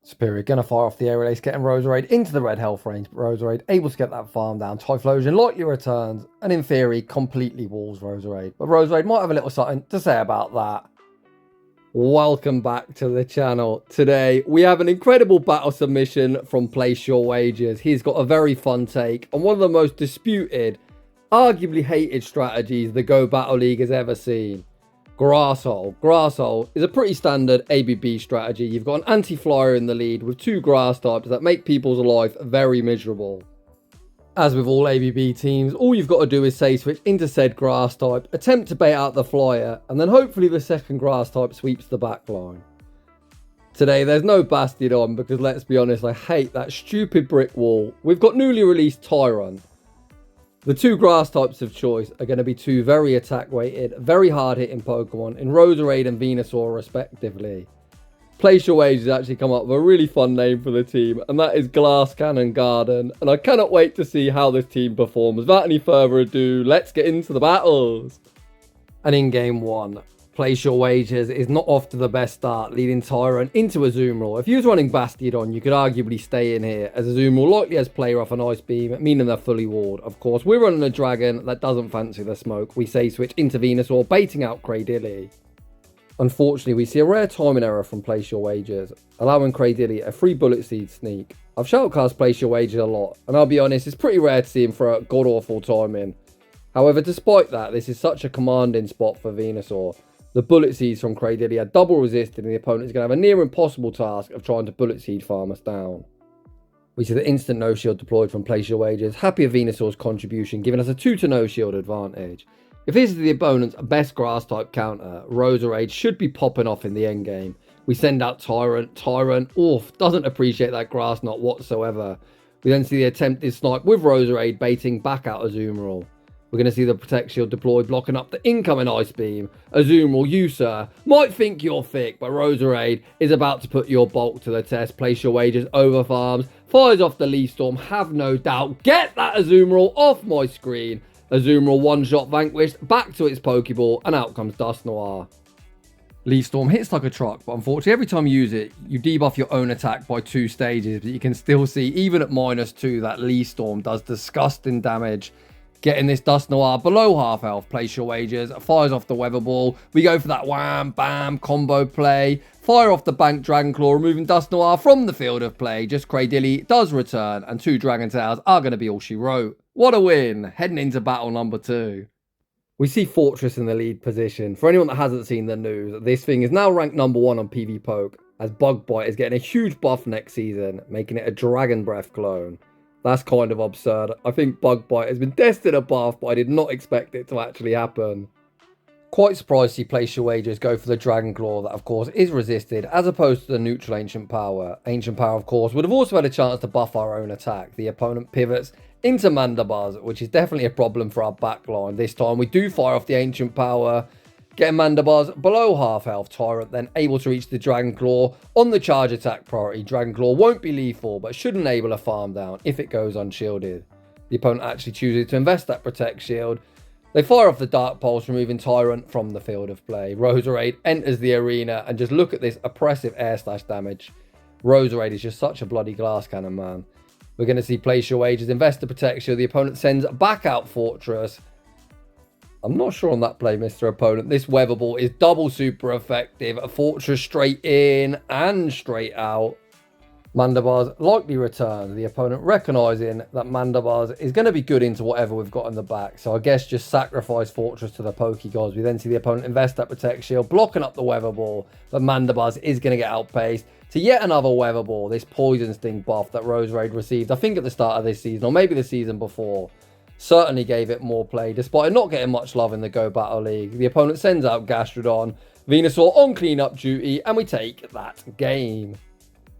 Superior gonna fire off the air release, getting Rosearde into the red health range, but Rosearde able to get that farm down. Typhlosion likely returns, and in theory, completely walls Rosearde. But Rosearde might have a little something to say about that. Welcome back to the channel. Today, we have an incredible battle submission from Place Your Wagers. He's got a very fun take on one of the most disputed, arguably hated strategies the Go Battle League has ever seen. Grasshole. Grasshole is a pretty standard ABB strategy. You've got an anti-flyer in the lead with two grass types that make people's life very miserable. As with all ABB teams, all you've got to do is say switch into said grass type, attempt to bait out the flyer, and then hopefully the second grass type sweeps the back line. Today there's no Bastiodon because let's be honest, I hate that stupid brick wall. We've got newly released Tyrunt. The two grass types of choice are going to be two very attack weighted, very hard hitting Pokemon in Rosearde and Venusaur respectively. Place Your Wagers actually come up with a really fun name for the team, and that is Glass Cannon Garden, and I cannot wait to see how this team performs. Without any further ado, let's get into the battles. And in game one, Place Your Wagers is not off to the best start, leading Tyrunt into a Azumarill. If you was running Bastiodon, you could arguably stay in here, as Azumarill likely has player off an Ice Beam, meaning they're fully walled. Of course, we're running a Dragon that doesn't fancy the smoke. We say switch into Venusaur, baiting out Cradilly. Unfortunately, we see a rare timing error from Place Your Wagers, allowing Cradilly a free Bullet Seed sneak. I've shoutcast Place Your Wagers a lot, and I'll be honest, it's pretty rare to see him throw a god-awful timing. However, despite that, this is such a commanding spot for Venusaur. The Bullet Seeds from Cradilly are double resisted, and the opponent is going to have a near impossible task of trying to Bullet Seed farm us down. We see the instant no shield deployed from Place Your Wagers, happy of Venusaur's contribution, giving us a 2 to no shield advantage. If this is the opponent's best grass type counter, Rosearde should be popping off in the endgame. We send out Tyrunt. Tyrunt, oof, doesn't appreciate that grass knot whatsoever. We then see the attempted snipe with Rosearde baiting back out Azumarill. We're going to see the Protect Shield deployed, blocking up the incoming Ice Beam. Azumarill, you sir, might think you're thick, but Rosearde is about to put your bulk to the test. Place Your Wagers over farms, fires off the Leaf Storm, have no doubt. Get that Azumarill off my screen. Azumarill one-shot vanquished, back to its Pokeball, and out comes Dusknoir. Leaf Storm hits like a truck, but unfortunately every time you use it, you debuff your own attack by 2 stages, but you can still see, even at -2, that Leaf Storm does disgusting damage. Getting this Dusknoir below half health. Place Your Wagers, fires off the Weather Ball. We go for that wham, bam, combo play. Fire off the Bank Dragon Claw, removing Dusknoir from the field of play. Just Cradilly does return, and 2 Dragon Tails are going to be all she wrote. What a win, heading into battle number 2. We see Fortress in the lead position. For anyone that hasn't seen the news, this thing is now ranked number 1 on PvPoke, as Bug Bite is getting a huge buff next season, making it a Dragon Breath clone. That's kind of absurd. I think Bug Bite has been destined a buff, but I did not expect it to actually happen. Quite surprised to see Place Your Wagers go for the Dragon Claw that, of course, is resisted, as opposed to the neutral Ancient Power. Ancient Power, of course, would have also had a chance to buff our own attack. The opponent pivots into Mandibuzz, which is definitely a problem for our backline. This time, we do fire off the Ancient Power, getting Mandibuzz below half health. Tyrunt then able to reach the Dragon Claw on the charge attack priority. Dragon Claw won't be lethal, but should enable a farm down if it goes unshielded. The opponent actually chooses to invest that Protect Shield. They fire off the Dark Pulse, removing Tyrunt from the field of play. Rosearde enters the arena, and just look at this oppressive air slash damage. Rosearde is just such a bloody glass cannon, man. We're going to see Place Your Wagers, invest the Protect Shield. The opponent sends back out Fortress. I'm not sure on that play, Mr. Opponent. This Weather Ball is double super effective. A Fortress straight in and straight out. Mandibuzz likely returns. The opponent recognising that Mandibuzz is going to be good into whatever we've got in the back. So I guess just sacrifice Fortress to the Pokegods. We then see the opponent invest that Protect Shield, blocking up the Weather Ball. But Mandibuzz is going to get outpaced to yet another Weather Ball. This Poison Sting buff that Rosearde received, I think at the start of this season, or maybe the season before, certainly gave it more play, despite not getting much love in the Go Battle League. The opponent sends out Gastrodon, Venusaur on cleanup duty, and we take that game.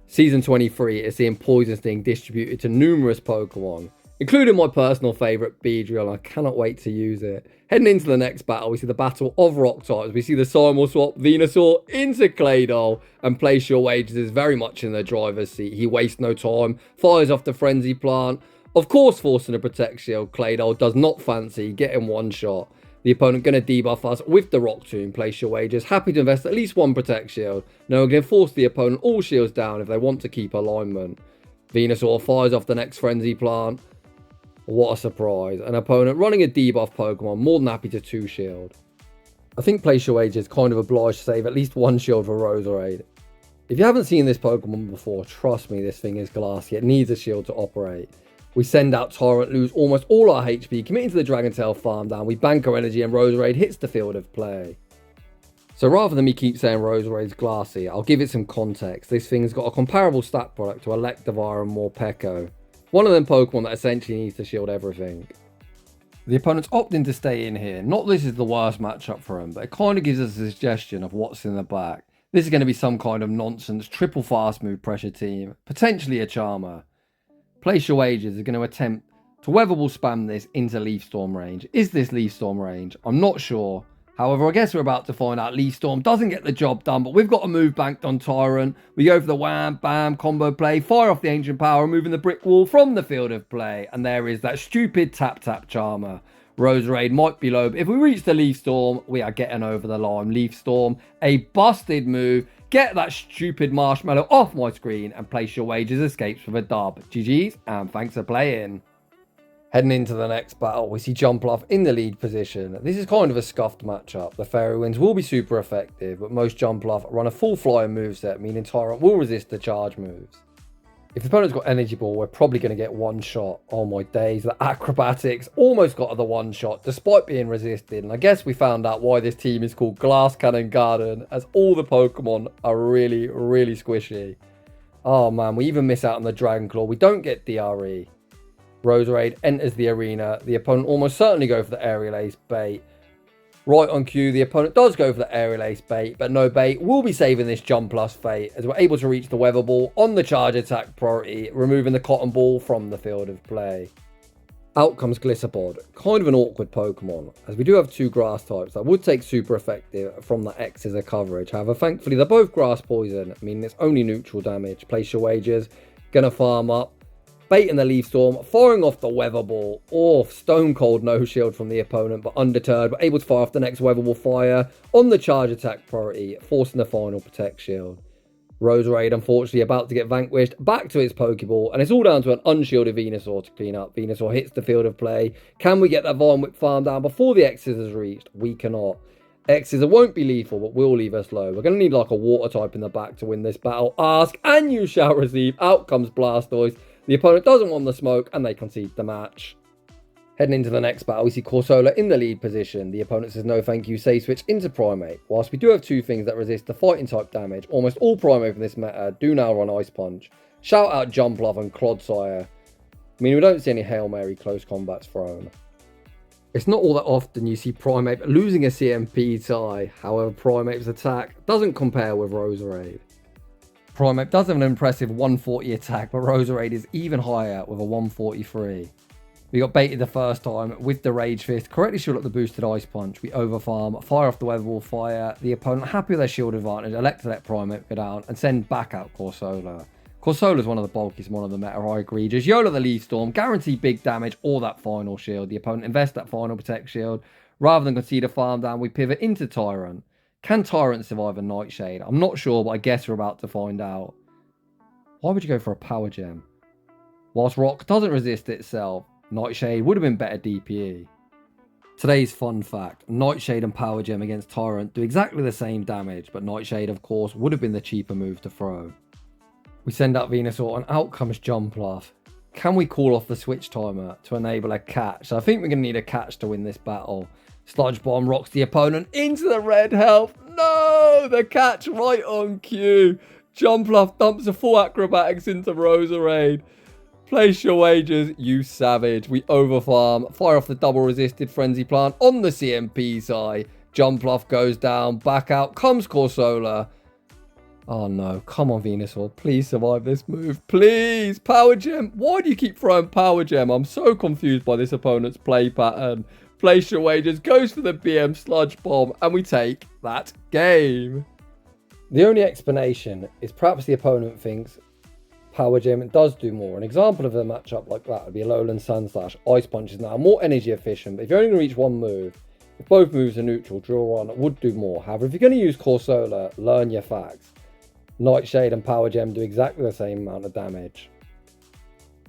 Season 23 is seeing Poison Sting distributed to numerous Pokemon, including my personal favourite, Beedrill, and I cannot wait to use it. Heading into the next battle, we see the battle of Rock types. We see the Simul swap Venusaur into Claydol, and Place Your Wagers is very much in the driver's seat. He wastes no time, fires off the Frenzy Plant, of course forcing a Protect Shield. Claydol does not fancy getting one shot. The opponent going to debuff us with the Rock Tomb. Place your wagers. Happy to invest at least one Protect Shield. Now we're going to force the opponent all shields down if they want to keep alignment. Venusaur fires off the next Frenzy Plant. What a surprise. An opponent running a debuff Pokemon, more than happy to 2-shield. I think Place Your Wagers is kind of obliged to save at least 1 shield for Rosearde. If you haven't seen this Pokemon before, trust me, this thing is glassy. It needs a shield to operate. We send out Tyrunt, lose almost all our HP, committing to the Dragon Tail farm down. We bank our energy and Rosearde hits the field of play. So rather than me keep saying Rosearde's glassy, I'll give it some context. This thing's got a comparable stat product to Electivire and Morpeko. One of them Pokemon that essentially needs to shield everything. The opponent's opting to stay in here. Not this is the worst matchup for him, but it kind of gives us a suggestion of what's in the back. This is going to be some kind of nonsense, triple fast move pressure team, potentially a Charmer. Place Your Wagers is going to attempt to Weatherball spam this into Leaf Storm range. Is this Leaf Storm range? I'm not sure. However, I guess we're about to find out. Leaf Storm doesn't get the job done, but we've got a move banked on Tyrunt. We go for the wham, bam, combo play, fire off the Ancient Power, removing the brick wall from the field of play. And there is that stupid tap-tap Charmer. Rosearde might be low, but if we reach the Leaf Storm, we are getting over the line. Leaf Storm, a busted move. Get that stupid Marshmallow off my screen, and Place Your Wagers escapes with a dub. GG's, and thanks for playing. Heading into the next battle, we see Jumpluff in the lead position. This is kind of a scuffed matchup. The Fairy Winds will be super effective, but most Jumpluff run a full flying moveset, meaning Tyrunt will resist the charge moves. If the opponent's got Energy Ball, we're probably going to get one shot. Oh my days, the Acrobatics almost got the one shot despite being resisted. And I guess we found out why this team is called Glass Cannon Garden, as all the Pokemon are really, really squishy. Oh man, we even miss out on the Dragon Claw. We don't get DRE. Rosearde enters the arena. The opponent almost certainly go for the Aerial Ace bait. Right on cue, the opponent does go for the Aerial Ace bait, but no bait. We'll be saving this Jumpluff fate as we're able to reach the Weather Ball on the charge attack priority, removing the Cotton Ball from the field of play. Out comes Gliscopod, kind of an awkward Pokemon, as we do have 2 grass types that would take super effective from the X as a coverage. However, thankfully they're both grass poison, meaning it's only neutral damage. Place Your Wagers, gonna farm up. Baiting the Leaf Storm, firing off the Weather Ball. Oh, stone cold no shield from the opponent, but undeterred, but able to fire off the next Weather Ball fire on the charge attack priority, forcing the final Protect Shield. Rosearde, unfortunately, about to get vanquished, back to its Pokeball, and it's all down to an unshielded Venusaur to clean up. Venusaur hits the field of play. Can we get that Vine Whip farm down before the X-Scissors is reached? We cannot. X-Scissor won't be lethal, but will leave us low. We're going to need like a water type in the back to win this battle. Ask, and you shall receive. Out comes Blastoise. The opponent doesn't want the smoke, and they concede the match. Heading into the next battle, we see Corsola in the lead position. The opponent says no thank you, save switch into Primate. Whilst we do have 2 things that resist the fighting type damage, almost all Primate from this meta do now run Ice Punch. Shout out Jumpluff and Clodsire. I mean, we don't see any Hail Mary close combats thrown. It's not all that often you see Primate losing a CMP tie. However, Primate's attack doesn't compare with Rosearde. Primate does have an impressive 140 attack, but Rosearde is even higher with a 143. We got baited the first time with the Rage Fist, correctly shield up the boosted Ice Punch. We overfarm, fire off the Weather Ball fire. The opponent happy with their shield advantage, elect to let Primate go down and send back out Corsola. Corsola is one of the bulkiest mon of the meta, I agree. Just YOLO the Leaf Storm, guarantee big damage or that final shield. The opponent invests that final Protect Shield. Rather than concede a farm down, we pivot into Tyrunt. Can Tyrunt survive a Nightshade? I'm not sure, but I guess we're about to find out. Why would you go for a Power Gem? Whilst Rock doesn't resist itself, Nightshade would have been better DPE. Today's fun fact, Nightshade and Power Gem against Tyrunt do exactly the same damage, but Nightshade of course would have been the cheaper move to throw. We send out Venusaur and out comes Jumpluff. Can we call off the switch timer to enable a catch? So I think we're going to need a catch to win this battle. Sludge Bomb rocks the opponent into the red health. No! The catch right on cue. Jumpluff dumps a full acrobatics into Rosearde. Place your wagers, you savage. We overfarm. Fire off the double resisted Frenzy Plant on the CMP side. Jumpluff goes down. Back out comes Corsola. Oh no. Come on, Venusaur. Please survive this move. Please. Power Gem. Why do you keep throwing Power Gem? I'm so confused by this opponent's play pattern. Place your wagers. Goes for the BM Sludge Bomb. And we take that game. The only explanation is perhaps the opponent thinks Power Gem does do more. An example of a matchup like that would be a Lowland Sunslash. Ice Punch is now more energy efficient, but if you're only going to reach one move, If both moves are neutral, Drill Run would do more. However, if you're going to use Corsola, learn your facts. Nightshade and Power Gem do exactly the same amount of damage.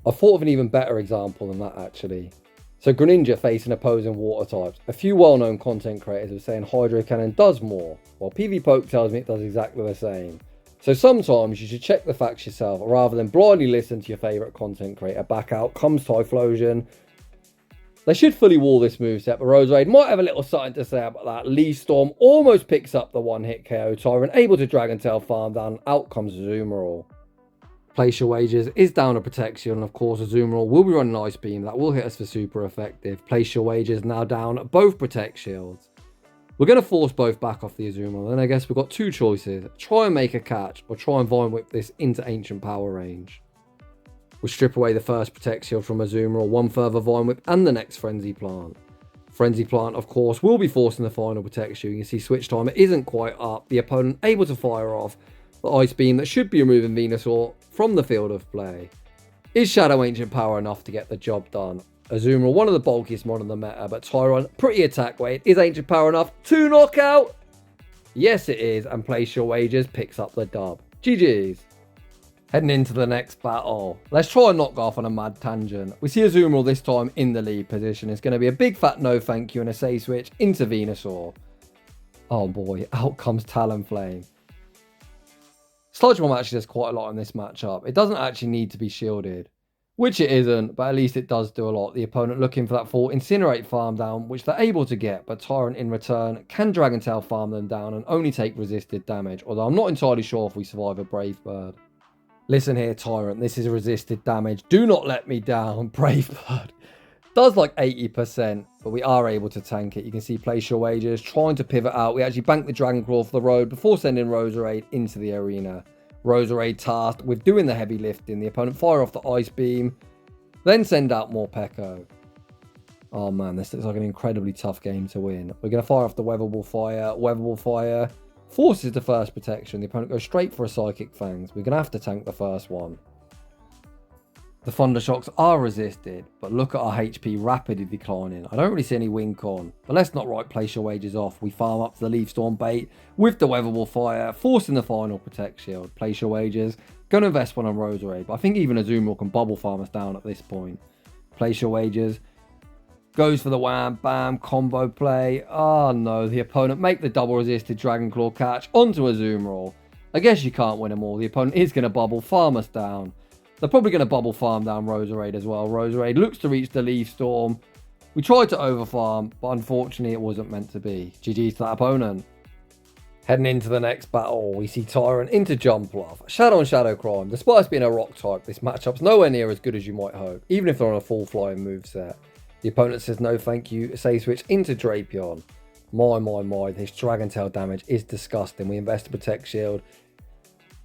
I thought of an even better example than that actually. So Greninja facing opposing water types. A few well-known content creators are saying Hydro Cannon does more, while PV Poke tells me it does exactly the same. So sometimes you should check the facts yourself rather than blindly listen to your favourite content creator. Back out comes Typhlosion. They should fully wall this moveset, but Rosearde might have a little something to say about that. Leaf Storm almost picks up the one-hit KO. Tyrunt able to Dragon Tail farm down. Out comes Azumarill. Place Your Wagers is down a protection, and of course Azumarill will be running Ice Beam. That will hit us for super effective. Place Your Wagers now down both Protect Shields. We're going to force both back off the Azumarill. Then I guess we've got two choices. Try and make a catch, or try and Vine Whip this into Ancient Power range. We'll strip away the first Protect Shield from Azumarill, one further Vine Whip, and the next Frenzy Plant. Frenzy Plant, of course, will be forcing the final Protect Shield. You can see Switch Timer isn't quite up. The opponent able to fire off the Ice Beam that should be removing Venusaur from the field of play. Is Shadow Ancient Power enough to get the job done? Azumarill, one of the bulkiest mon in the meta, but Tyrunt, pretty attack weight. Is Ancient Power enough to knock out? Yes, it is, and Place Your Wagers picks up the dub. GG's. Heading into the next battle. Let's try and not go off on a mad tangent. We see Azumarill this time in the lead position. It's going to be a big fat no thank you and a say switch into Venusaur. Oh boy, out comes Talonflame. Sludge Bomb actually does quite a lot in this matchup. It doesn't actually need to be shielded, which it isn't, but at least it does do a lot. The opponent looking for that full Incinerate farm down, which they're able to get, but Tyrunt in return can Dragon Tail farm them down and only take resisted damage, although I'm not entirely sure if we survive a Brave Bird. Listen here, Tyrunt, this is a resisted damage. Do not let me down. Brave Bird does like 80%, but we are able to tank it. You can see Place Your Wagers trying to pivot out. We actually banked the Dragon Claw for the road before sending Rosearde into the arena. Rosearde tasked with doing the heavy lifting. The opponent fire off the Ice Beam, then send out more Peko. Oh man, this looks like an incredibly tough game to win. We're going to fire off the Weatherball Fire. Weatherball Fire forces the first protection. The opponent goes straight for a Psychic Fangs. We're going to have to tank the first one. The Thunder Shocks are resisted, but look at our HP rapidly declining. I don't really see any wink on, but let's not write Place Your Wagers off. We farm up to the Leaf Storm bait with the Weatherball Fire, forcing the final Protect Shield. Place Your Wagers, going to invest one on Rosearde, but I think even Azumarill can bubble farm us down at this point. Place Your Wagers, goes for the wham, bam, combo play. Oh no, the opponent make the double resisted Dragon Claw catch onto Azumarill. I guess you can't win them all. The opponent is going to bubble farm us down. They're probably going to bubble farm down Rosearde as well. Rosearde looks to reach the Leaf Storm. We tried to overfarm, but unfortunately it wasn't meant to be. GG's to that opponent. Heading into the next battle, we see Tyrunt into Jumpluff. Shadow and Shadow Crime. Despite us being a rock type, this matchup's nowhere near as good as you might hope, even if they're on a full flying moveset. The opponent says no thank you, say switch into Drapion. My, this Dragon Tail damage is disgusting. We invest a Protect Shield,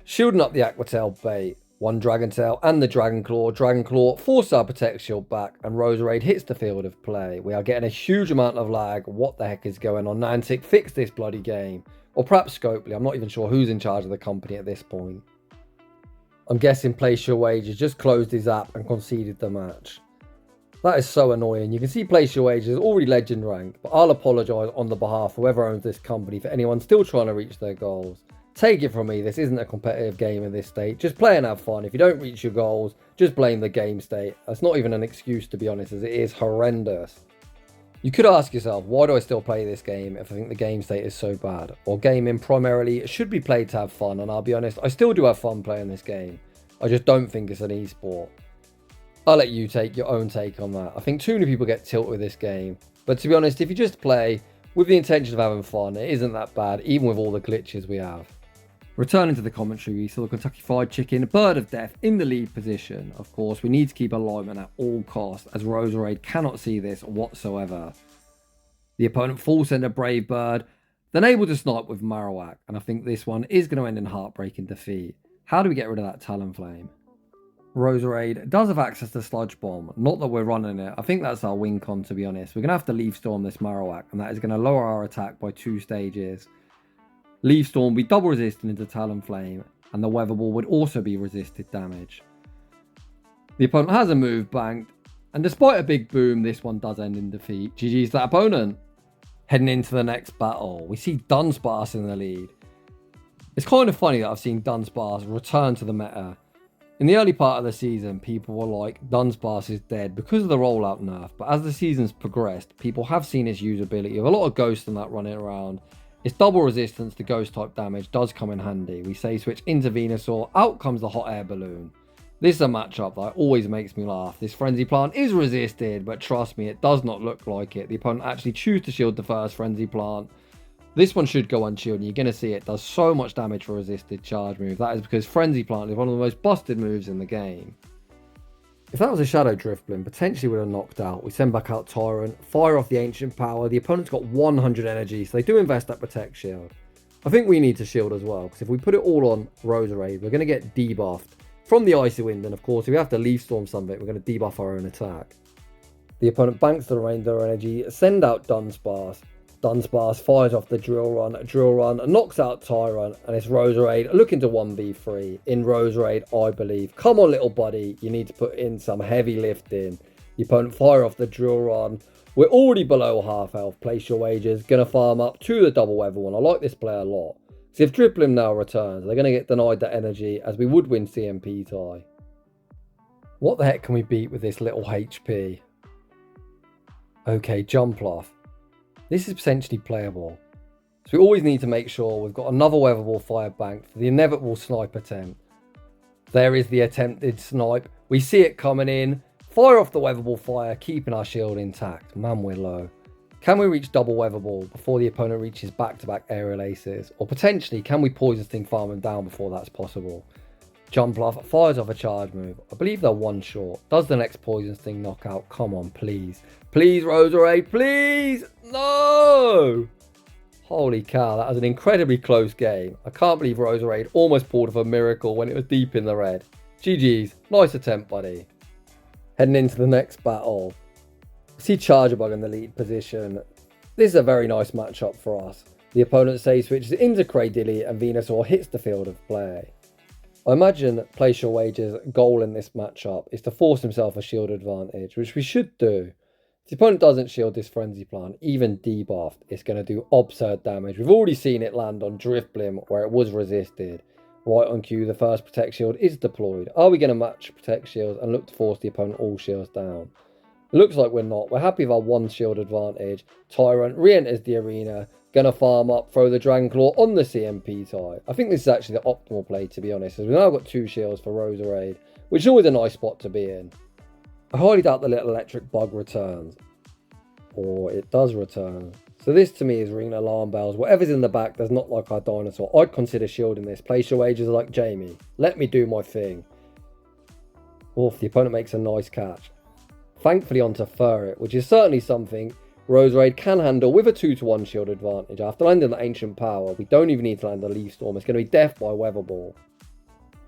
shielding up the Aqua Tail bait. One Dragon Tail and the Dragon Claw. Dragon Claw forces our Protect Shield back and Rosearde hits the field of play. We are getting a huge amount of lag. What the heck is going on? Niantic, fix this bloody game. Or perhaps Scopely. I'm not even sure who's in charge of the company at this point. I'm guessing Place Your Wagers just closed his app and conceded the match. That is so annoying. You can see Place Your Wagers is already legend rank, but I'll apologise on the behalf of whoever owns this company for anyone still trying to reach their goals. Take it from me, this isn't a competitive game in this state. Just play and have fun. If you don't reach your goals, just blame the game state. That's not even an excuse, to be honest, as it is horrendous. You could ask yourself, why do I still play this game if I think the game state is so bad? Well, gaming primarily should be played to have fun, and I'll be honest, I still do have fun playing this game. I just don't think it's an esport. I'll let you take your own take on that. I think too many people get tilted with this game. But to be honest, if you just play with the intention of having fun, it isn't that bad, even with all the glitches we have. Returning to the commentary, we saw the Kentucky Fried Chicken, Bird of Death, in the lead position. Of course, we need to keep alignment at all costs, as Rosearde cannot see this whatsoever. The opponent full send a Brave Bird, then able to snipe with Marowak, and I think this one is going to end in heartbreaking defeat. How do we get rid of that Talonflame? Rosearde does have access to Sludge Bomb, not that we're running it. I think that's our win con, to be honest. We're going to have to Leaf Storm this Marowak, and that is going to lower our attack by 2 stages. Leaf Storm will be double resistant into Talonflame, and the Weather Ball would also be resisted damage. The opponent has a move banked, and despite a big boom, this one does end in defeat. GG's that opponent. Heading into the next battle, we see Dunsparce in the lead. It's kind of funny that I've seen Dunsparce return to the meta. In the early part of the season, people were like, Dunsparce is dead because of the rollout nerf, but as the season's progressed, people have seen its usability with a lot of ghosts and that running around. Its double resistance to ghost type damage does come in handy. We say switch into Venusaur, out comes the hot air balloon. This is a matchup that always makes me laugh. This Frenzy Plant is resisted, but trust me, it does not look like it. The opponent actually choose to shield the first Frenzy Plant. This one should go unshielded, and you're going to see it does so much damage for a resisted charge move. That is because Frenzy Plant is one of the most busted moves in the game. If that was a Shadow Drifblim, potentially would have knocked out. We send back out Tyrunt, fire off the Ancient Power. The opponent's got 100 energy, so they do invest that Protect Shield. I think we need to shield as well, because if we put it all on Rosearde, we're going to get debuffed from the Icy Wind, and of course if we have to Leaf Storm something, we're going to debuff our own attack. The opponent banks the remainder energy, send out Dunsparce. Dunsparce fires off the Drill Run, knocks out Tyrunt, and it's Rosearde looking to 1v3 in Rosearde, I believe. Come on, little buddy, you need to put in some heavy lifting. The opponent fire off the Drill Run. We're already below half health. Place your wagers. Gonna farm up to the double weather one. I like this play a lot. So if Drifblim now returns, they're going to get denied that energy as we would win CMP tie. What the heck can we beat with this little HP? Okay, Jumpluff. This is potentially playable. So we always need to make sure we've got another Weather Ball fire banked for the inevitable snipe attempt. There is the attempted snipe. We see it coming in. Fire off the Weather Ball fire, keeping our shield intact. Man, we're low. Can we reach double Weather Ball before the opponent reaches back-to-back aerial aces? Or potentially, can we Poison Sting farm them down before that's possible? Jumpluff fires off a charge move. I believe they're one short. Does the next Poison Sting knock out? Come on, please. Please, Rosearde, please! No! Holy cow, that was an incredibly close game. I can't believe Rosearde almost pulled off a miracle when it was deep in the red. GG's. Nice attempt, buddy. Heading into the next battle. See Charjabug in the lead position. This is a very nice matchup for us. The opponent save switches into Cradilly and Venusaur hits the field of play. I imagine Place Your Wagers' goal in this matchup is to force himself a shield advantage, which we should do. If the opponent doesn't shield this Frenzy Plant, even debuffed, it's going to do absurd damage. We've already seen it land on Drifblim where it was resisted. Right on cue, the first Protect Shield is deployed. Are we going to match Protect Shields and look to force the opponent all shields down? Looks like we're not. We're happy with our one shield advantage. Tyrunt re-enters the arena. Gonna farm up, throw the Dragon Claw on the CMP tie. I think this is actually the optimal play, to be honest, as we've now got 2 shields for Rosearde, which is always a nice spot to be in. I highly doubt the little electric bug returns. Or it does return. So this to me is ringing alarm bells. Whatever's in the back does not like our dinosaur. I'd consider shielding this. Place your wagers like Jamie. Let me do my thing. Oof, the opponent makes a nice catch. Thankfully onto Furret, which is certainly something Rosearde can handle with a 2-to-1 shield advantage. After landing the Ancient Power, we don't even need to land the Leaf Storm. It's going to be death by Weather Ball.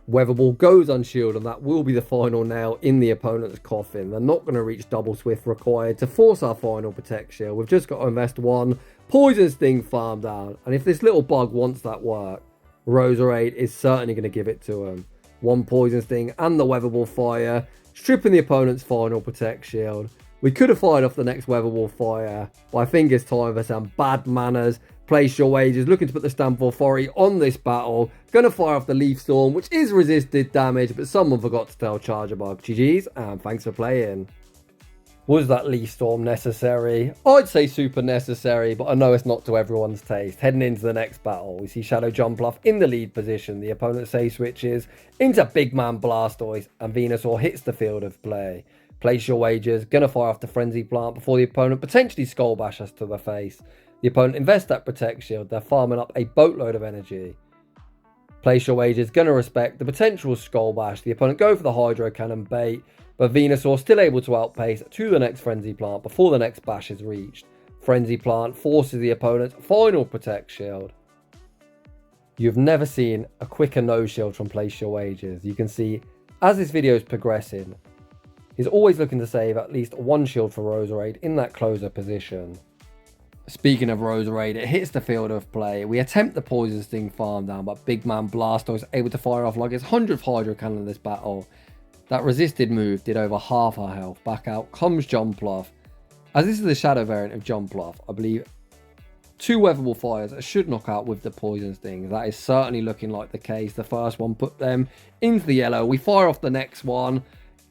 Weather Ball goes unshielded, and that will be the final nail in the opponent's coffin. They're not going to reach double Swift required to force our final Protect Shield. We've just got to invest 1 Poison Sting farm down. And if this little bug wants that work, Rosearde is certainly going to give it to him. 1 Poison Sting and the Weather Ball fire, stripping the opponent's final Protect Shield. We could have fired off the next Weather Ball fire, but I think it's time for some bad manners. Place your wagers, looking to put the Stamp Authority on this battle. Gonna fire off the Leaf Storm, which is resisted damage, but someone forgot to tell Charjabug. GG's, and thanks for playing. Was that Leaf Storm necessary? I'd say super necessary, but I know it's not to everyone's taste. Heading into the next battle, we see Shadow Jumpluff in the lead position. The opponent save switches into Big Man Blastoise, and Venusaur hits the field of play. Place your wagers, gonna fire off the Frenzy Plant before the opponent potentially Skull Bash us to the face. The opponent invests that Protect Shield, they're farming up a boatload of energy. Place your wagers, gonna respect the potential Skull Bash. The opponent go for the Hydro Cannon bait, but Venusaur still able to outpace to the next Frenzy Plant before the next bash is reached. Frenzy Plant forces the opponent's final Protect Shield. You've never seen a quicker no shield from Place Your Wagers. You can see as this video is progressing, he's always looking to save at least 1 shield for Rosearde in that closer position. Speaking of Rosearde, it hits the field of play. We attempt the Poison Sting farm down, but Big Man Blastoise is able to fire off like its 100th Hydro Cannon in this battle. That resisted move did over half our health. Back out comes Jumpluff. As this is the Shadow variant of Jumpluff, I believe 2 weatherball fires should knock out with the poison stings. That is certainly looking like the case. The first one put them into the yellow. We fire off the next one.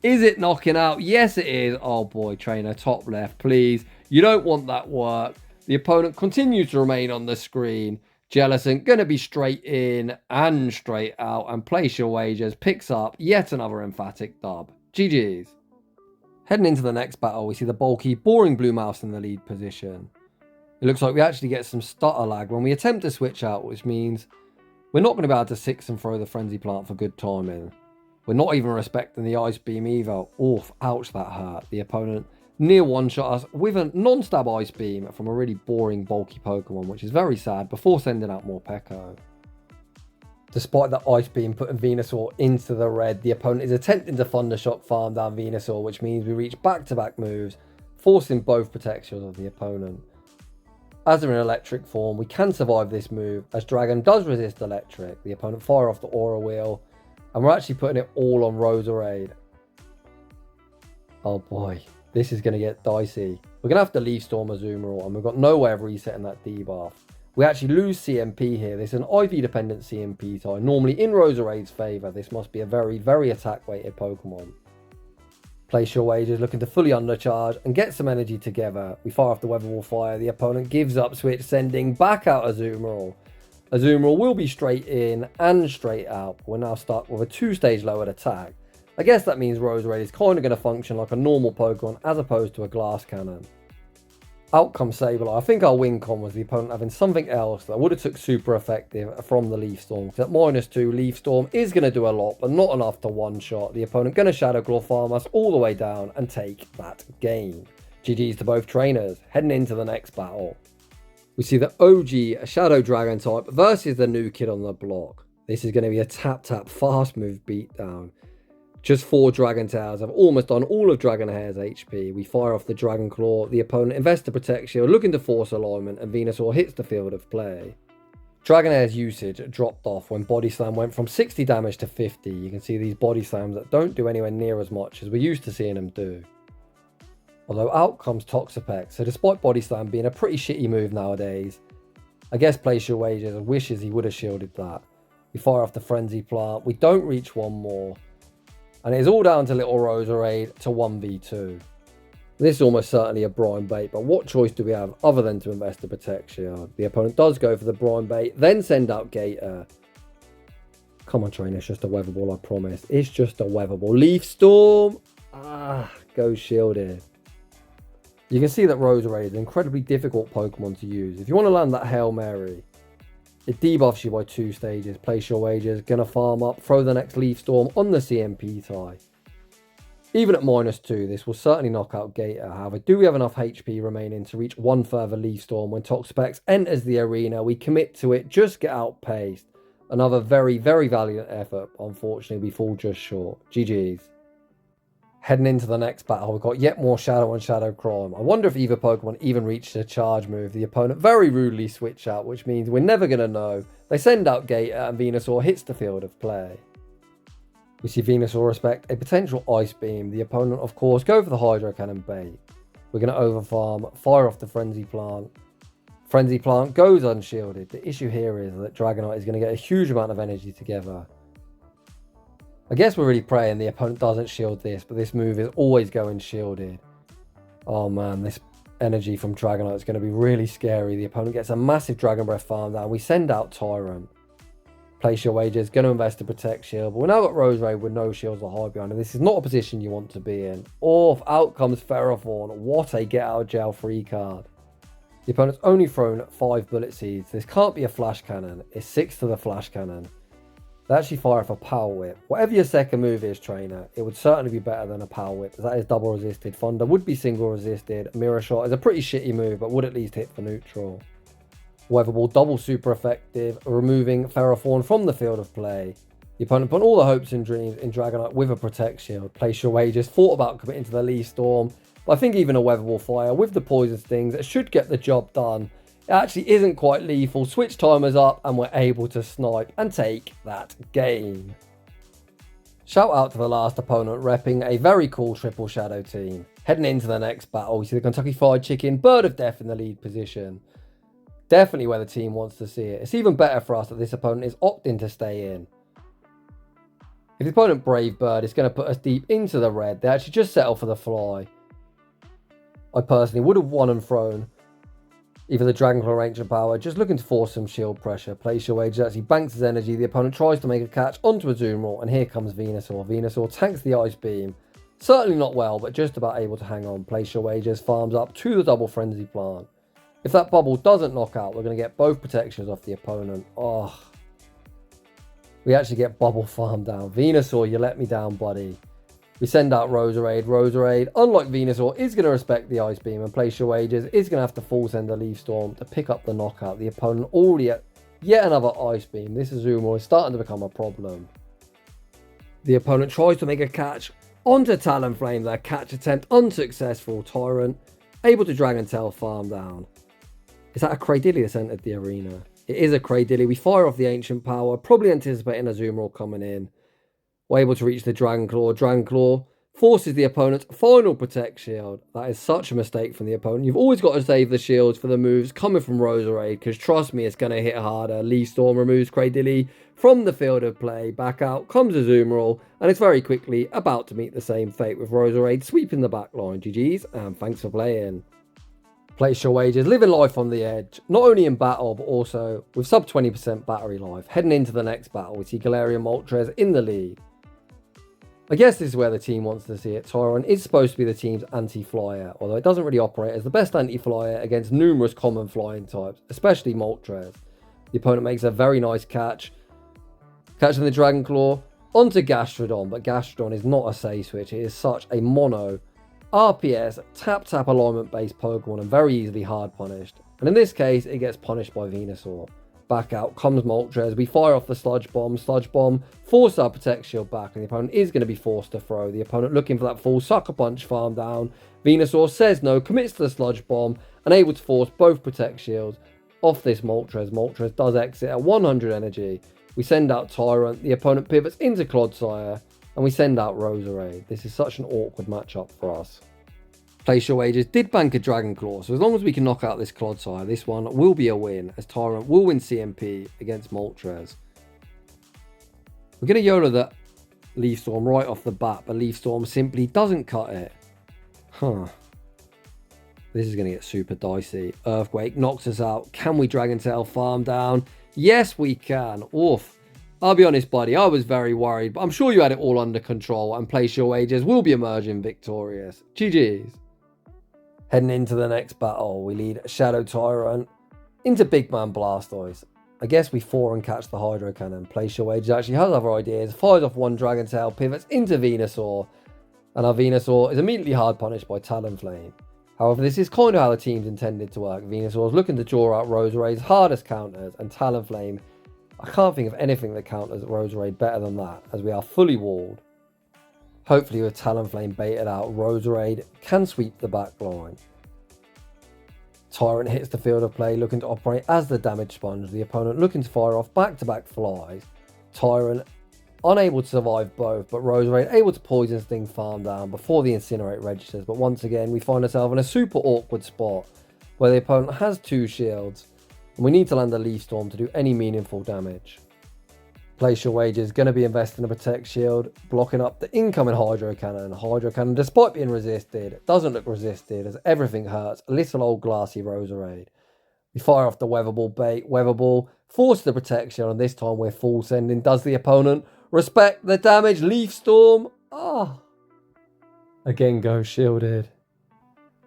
Is it knocking out? Yes, it is. Oh boy, trainer, top left, please. You don't want that work. The opponent continues to remain on the screen. Jellicent going to be straight in and straight out. And Place Your Wagers picks up yet another emphatic dub. GG's. Heading into the next battle, we see the bulky, boring Blue Mouse in the lead position. It looks like we actually get some stutter lag when we attempt to switch out, which means we're not going to be able to 6 and throw the Frenzy Plant for good timing. We're not even respecting the Ice Beam either. Oof, ouch, that hurt. The opponent near one-shot us with a non-stab Ice Beam from a really boring, bulky Pokemon, which is very sad, before sending out more Peko. Despite the Ice Beam putting Venusaur into the red, the opponent is attempting to Thundershock farm down Venusaur, which means we reach back-to-back moves, forcing both protections of the opponent. As they're in electric form, we can survive this move, as Dragon does resist electric. The opponent fire off the Aura Wheel, and we're actually putting it all on Rosearde. Oh boy, this is going to get dicey. We're going to have to Leaf Storm Azumarill, and we've got no way of resetting that debuff. We actually lose CMP here. This is an IV dependent CMP tie, normally in Rosearde's favour. This must be a very, very attack weighted Pokemon. Place Your Wagers looking to fully undercharge and get some energy together. We fire off the Weather Wall Fire. The opponent gives up switch, sending back out Azumarill. Azumarill will be straight in and straight out. We're now stuck with a 2-stage lowered attack. I guess that means Rosearde is kind of going to function like a normal Pokemon as opposed to a glass cannon. Out comes Sableye. I think our win con was the opponent having something else that would have took super effective from the Leaf Storm. Because at -2, Leaf Storm is going to do a lot, but not enough to one-shot. The opponent going to Shadow Claw farm us all the way down and take that game. GG's to both trainers. Heading into the next battle, we see the OG Shadow Dragon type versus the new kid on the block. This is going to be a tap-tap fast move beatdown. Just 4 Dragon Towers have almost done all of Dragon Hair's HP. We fire off the Dragon Claw. The opponent invests the Protect Shield, looking to force alignment, and Venusaur hits the field of play. Dragon Hair's usage dropped off when Body Slam went from 60 damage to 50. You can see these Body Slams that don't do anywhere near as much as we're used to seeing them do. Although out comes Toxapex, so despite Body Slam being a pretty shitty move nowadays, I guess Place Your Wagers wishes he would have shielded that. We fire off the Frenzy Plant. We don't reach one more. And it is all down to little Rosearde to 1v2. This is almost certainly a Brine Bait, but what choice do we have other than to invest the Protect Shield? The opponent does go for the Brine Bait, then send out Gator. Come on, trainer, it's just a Weather Ball, I promise. It's just a Weather Ball. Leaf Storm! Go shielded. You can see that Rosearde is an incredibly difficult Pokemon to use. If you want to land that Hail Mary, it debuffs you by 2 stages. Place Your Wagers, gonna farm up, throw the next Leaf Storm on the CMP tie. Even at -2, this will certainly knock out Gator. However, do we have enough HP remaining to reach one further Leaf Storm? When Toxapex enters the arena, we commit to it, just get outpaced. Another very, very valiant effort. Unfortunately, we fall just short. GG's. Heading into the next battle, we've got yet more Shadow on Shadow crime. I wonder if either Pokemon even reached a charge move. The opponent very rudely switch out, which means we're never going to know. They send out Gator and Venusaur hits the field of play. We see Venusaur respect a potential Ice Beam. The opponent, of course, go for the Hydro Cannon bait. We're going to overfarm, fire off the Frenzy Plant. Frenzy Plant goes unshielded. The issue here is that Dragonite is going to get a huge amount of energy together. I guess we're really praying the opponent doesn't shield this, but this move is always going shielded. Oh man, this energy from Dragonite is going to be really scary. The opponent gets a massive Dragon Breath farm down. We send out Tyrunt. Place Your Wagers, going to invest to Protect Shield. But we've now got Rosearde with no shields or hide behind, and this is not a position you want to be in. Or out comes Ferrothorn. What a get out of jail free card. The opponent's only thrown 5 Bullet Seeds. This can't be a Flash Cannon. It's 6 to the Flash Cannon. They actually fire off a Power Whip. Whatever your second move is, trainer, it would certainly be better than a Power Whip, as that is double resisted. Thunder would be single resisted. Mirror Shot is a pretty shitty move, but would at least hit for neutral. Weather Ball double super effective, removing Ferrothorn from the field of play. The opponent put all the hopes and dreams in Dragonite with a Protect Shield. Place Your Wagers, thought about committing to the Leaf Storm, but I think even a Weather Ball Fire with the Poison Stings, it should get the job done. It actually isn't quite lethal. Switch timers up and we're able to snipe and take that game. Shout out to the last opponent repping a very cool triple Shadow team. Heading into the next battle, we see the Kentucky Fried Chicken, Bird of Death in the lead position. Definitely where the team wants to see it. It's even better for us that this opponent is opting to stay in. If the opponent Brave Bird is going to put us deep into the red, they actually just settle for the fly. I personally would have won and thrown either the Dragon Claw or Ancient Power, just looking to force some shield pressure. Place Your Wagers actually banks his energy. The opponent tries to make a catch onto a Azumarill, and here comes Venusaur. Venusaur tanks the Ice Beam. Certainly not well, but just about able to hang on. Place Your Wagers farms up to the Double Frenzy plant. If that bubble doesn't knock out, we're going to get both protections off the opponent. Oh, we actually get bubble farm down. Venusaur, you let me down, buddy. We send out Rosearde. Rosearde, unlike Venusaur, is going to respect the Ice Beam, and Place Your Wagers is going to have to full send a Leaf Storm to pick up the knockout. The opponent already at yet another Ice Beam. This Azumarill is starting to become a problem. The opponent tries to make a catch onto Talonflame. Their catch attempt unsuccessful. Tyrunt able to Dragon Tail farm down. Is that a Cradilly that's entered the arena? It is a Cradilly. We fire off the Ancient Power, probably anticipating a Azumarill coming in. We're able to reach the Dragon Claw. Dragon Claw forces the opponent's final Protect Shield. That is such a mistake from the opponent. You've always got to save the shields for the moves coming from Rosearde, because trust me, it's going to hit harder. Leaf Storm removes Cradilly from the field of play. Back out comes Azumarill, and it's very quickly about to meet the same fate with Rosearde sweeping the back line. GG's, and thanks for playing. Place Your Wagers, living life on the edge, not only in battle, but also with sub 20% battery life. Heading into the next battle, we see Galarian Moltres in the lead. I guess this is where the team wants to see it. Tyrunt is supposed to be the team's anti-flyer, although it doesn't really operate as the best anti-flyer against numerous common flying types, especially Moltres. The opponent makes a very nice catch, catching the Dragon Claw onto Gastrodon, but Gastrodon is not a save switch. It is such a mono RPS tap alignment based Pokemon and very easily hard punished. And in this case, it gets punished by Venusaur. Back out comes Moltres. We fire off the Sludge Bomb. Sludge Bomb forces our Protect Shield back, and the opponent is going to be forced to throw. The opponent looking for that full Sucker Punch farm down. Venusaur says no, commits to the Sludge Bomb, and able to force both Protect Shields off this Moltres. Moltres does exit at 100 energy. We send out Tyrunt. The opponent pivots into Clodsire, and we send out Rosearde. This is such an awkward matchup for us. Place Your Wagers did bank a Dragon Claw, so as long as we can knock out this Clodsire, this one will be a win, as Tyrunt will win CMP against Moltres. We're going to YOLO the Leaf Storm right off the bat, but Leaf Storm simply doesn't cut it. This is going to get super dicey. Earthquake knocks us out. Can we Dragon Tail farm down? Yes, we can. Oof. I'll be honest, buddy, I was very worried, but I'm sure you had it all under control, and Place Your Wagers will be emerging victorious. GG's. Heading into the next battle, we lead Shadow Tyrunt into Big Man Blastoise. I guess we 4 and catch the Hydro Cannon. Place Your Wagers actually has other ideas, fires off one Dragon Tail, pivots into Venusaur, and our Venusaur is immediately hard punished by Talonflame. However, this is kind of how the team's intended to work. Venusaur is looking to draw out Rosearde's hardest counters, and Talonflame, I can't think of anything that counters Rosearde better than that, as we are fully walled. Hopefully with Talonflame baited out, Rosearde can sweep the back line. Tyrunt hits the field of play, looking to operate as the damage sponge. The opponent looking to fire off back-to-back flies. Tyrunt unable to survive both, but Rosearde able to Poison Sting farm down before the Incinerate registers. But once again, we find ourselves in a super awkward spot where the opponent has 2 shields, and we need to land a Leaf Storm to do any meaningful damage. Place Your Wagers going to be investing in a Protect Shield, blocking up the incoming Hydro Cannon. Hydro Cannon, despite being resisted, doesn't look resisted as everything hurts. A little old glassy Rosearde. We fire off the Weather Ball bait. Weather Ball forces the Protect Shield, and this time we're full sending. Does the opponent respect the damage? Leaf Storm. Again goes shielded.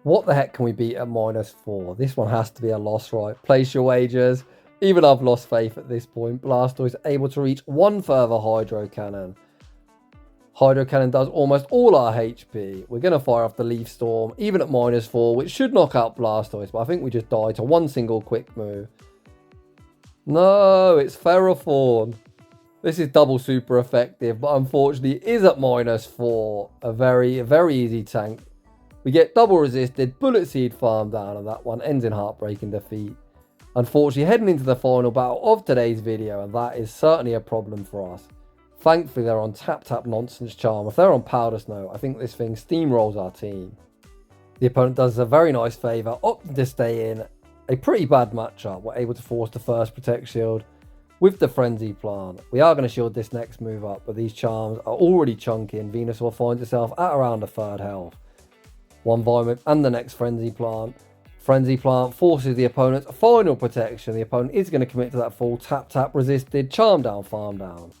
What the heck can we beat at -4? This one has to be a loss, right? Place Your Wagers. Even I've lost faith at this point. Blastoise able to reach one further Hydro Cannon. Hydro Cannon does almost all our HP. We're going to fire off the Leaf Storm, even at -4, which should knock out Blastoise, but I think we just die to one single quick move. No, it's Ferrothorn. This is double super effective, but unfortunately it is at -4. A very easy tank. We get double resisted, Bullet Seed farm down, and that one ends in heartbreaking defeat. Unfortunately, heading into the final battle of today's video, and that is certainly a problem for us. Thankfully, they're on Tap Nonsense Charm. If they're on Powder Snow, I think this thing steamrolls our team. The opponent does us a very nice favour, opting to stay in a pretty bad matchup. We're able to force the first Protect Shield with the Frenzy Plant. We are going to shield this next move up, but these charms are already chunky and Venusaur finds itself at around a third health. One Vomit and the next Frenzy Plant. Frenzy Plant forces the opponent's final protection. The opponent is going to commit to that full tap resisted charm down, farm down.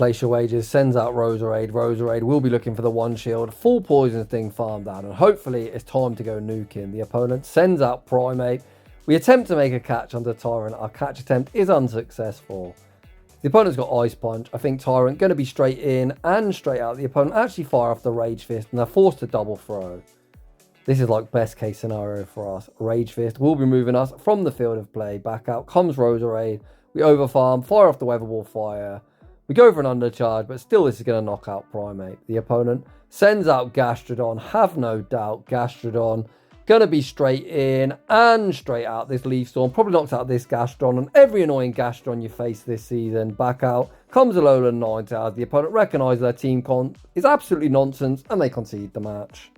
Place Your Wagers sends out Rosearde. Rosearde will be looking for the one shield, full Poison Sting, farm down, and hopefully it's time to go nuking. The opponent sends out Primate. We attempt to make a catch onto Tyrunt. Our catch attempt is unsuccessful. The opponent's got Ice Punch. I think Tyrunt going to be straight in and straight out. The opponent actually fire off the Rage Fist and they're forced to double throw. This is like best case scenario for us. Rage Fist will be moving us from the field of play. Back out comes Rosearde. We overfarm, fire off the Weather Ball Fire. We go for an undercharge, but still this is going to knock out Primate. The opponent sends out Gastrodon. Have no doubt, Gastrodon going to be straight in and straight out. This Leaf Storm probably knocks out this Gastrodon and every annoying Gastrodon you face this season. Back out comes Alolan Ninetales. The opponent recognises their team con is absolutely nonsense and they concede the match.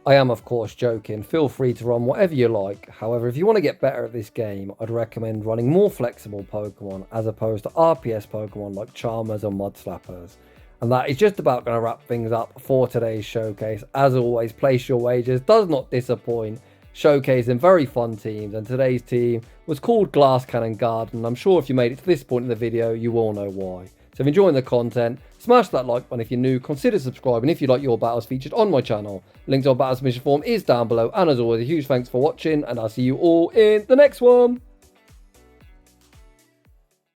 I am of course joking, feel free to run whatever you like. However, if you want to get better at this game, I'd recommend running more flexible Pokemon as opposed to RPS Pokemon like Charmers or Mudslappers. And that is just about going to wrap things up for today's showcase. As always, Place Your Wagers does not disappoint, showcasing very fun teams, and today's team was called Glass Cannon Garden. I'm sure if you made it to this point in the video, you will know why. So if you're enjoying the content, smash that like button. If you're new, consider subscribing if you like your battles featured on my channel. Link to our battle submission form is down below. And as always, a huge thanks for watching, and I'll see you all in the next one.